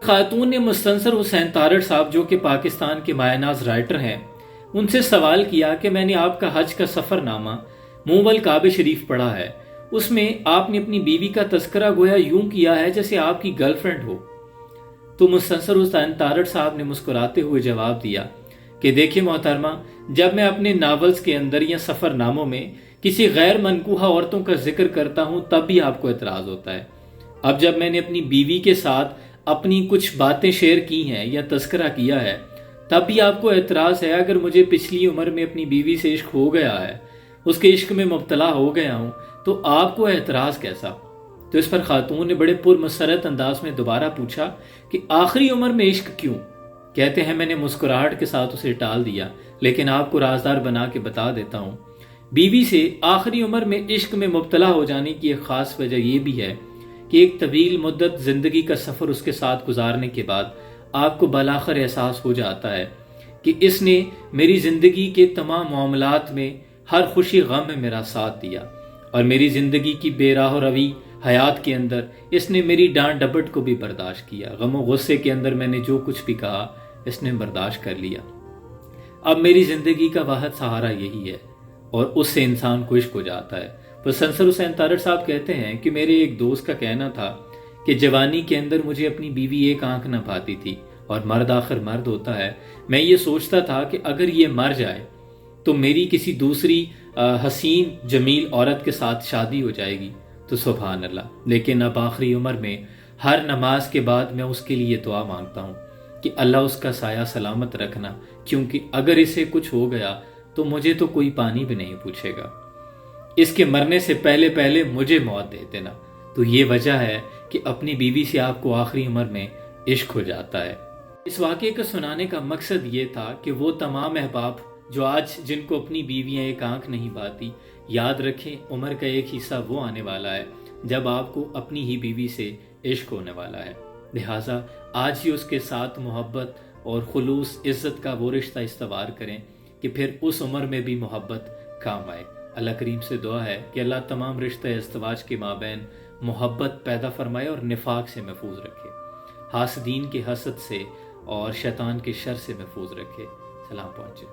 خاتون نے مستنصر حسین تارڑ صاحب جو کہ پاکستان کے مایہ ناز رائٹر ہیں ان سے سوال کیا کہ میں نے آپ کا حج کا سفر نامہ موول کعبہ شریف پڑھا ہے، اس میں آپ نے اپنی بیوی کا تذکرہ گویا یوں کیا ہے جیسے آپ کی گرل فرینڈ ہو۔ تو مستنصر حسین تارڑ صاحب نے مسکراتے ہوئے جواب دیا کہ دیکھیں محترمہ، جب میں اپنے ناولز کے اندر یا سفر ناموں میں کسی غیر منکوحہ عورتوں کا ذکر کرتا ہوں تب بھی آپ کو اعتراض ہوتا ہے۔ اب جب میں نے اپنی بیوی کے ساتھ اپنی کچھ باتیں شیئر کی ہیں یا تذکرہ کیا ہے تب بھی آپ کو اعتراض ہے۔ اگر مجھے پچھلی عمر میں اپنی بیوی سے عشق ہو گیا ہے، اس کے عشق میں مبتلا ہو گیا ہوں، تو آپ کو اعتراض کیسا؟ تو اس پر خاتون نے بڑے پرمسرت انداز میں دوبارہ پوچھا کہ آخری عمر میں عشق کیوں؟ کہتے ہیں میں نے مسکراہٹ کے ساتھ اسے ٹال دیا، لیکن آپ کو رازدار بنا کے بتا دیتا ہوں، بیوی سے آخری عمر میں عشق میں مبتلا ہو جانے کی ایک خاص وجہ یہ بھی ہے کہ ایک طویل مدت زندگی کا سفر اس کے ساتھ گزارنے کے بعد آپ کو بالآخر احساس ہو جاتا ہے کہ اس نے میری زندگی کے تمام معاملات میں ہر خوشی غم میں میرا ساتھ دیا، اور میری زندگی کی بے راہ و روی حیات کے اندر اس نے میری ڈانٹ ڈپٹ کو بھی برداشت کیا، غم و غصے کے اندر میں نے جو کچھ بھی کہا اس نے برداشت کر لیا۔ اب میری زندگی کا واحد سہارا یہی ہے، اور اس سے انسان کو عشق ہو جاتا ہے۔ مستنصر حسین تارڑ صاحب کہتے ہیں کہ میرے ایک دوست کا کہنا تھا کہ جوانی کے اندر مجھے اپنی بیوی ایک آنکھ نہ پاتی تھی، اور مرد آخر مرد ہوتا ہے۔ میں یہ سوچتا تھا کہ اگر یہ مر جائے تو میری کسی دوسری حسین جمیل عورت کے ساتھ شادی ہو جائے گی، تو سبحان اللہ۔ لیکن اب آخری عمر میں ہر نماز کے بعد میں اس کے لیے دعا مانگتا ہوں کہ اللہ اس کا سایہ سلامت رکھنا، کیونکہ اگر اسے کچھ ہو گیا تو مجھے تو کوئی پانی بھی نہیں پوچھے گا، اس کے مرنے سے پہلے پہلے مجھے موت دے دینا۔ تو یہ وجہ ہے کہ اپنی بیوی سے آپ کو آخری عمر میں عشق ہو جاتا ہے۔ اس واقعے کو سنانے کا مقصد یہ تھا کہ وہ تمام احباب جو آج جن کو اپنی بیویاں ایک آنکھ نہیں پاتی، یاد رکھیں عمر کا ایک حصہ وہ آنے والا ہے جب آپ کو اپنی ہی بیوی سے عشق ہونے والا ہے، لہٰذا آج ہی اس کے ساتھ محبت اور خلوص عزت کا وہ رشتہ استوار کریں کہ پھر اس عمر میں بھی محبت کام آئے۔ اللہ کریم سے دعا ہے کہ اللہ تمام رشتہ ازدواج کے مابین محبت پیدا فرمائے اور نفاق سے محفوظ رکھے، حاسدین کے حسد سے اور شیطان کے شر سے محفوظ رکھے۔ سلام پہنچے۔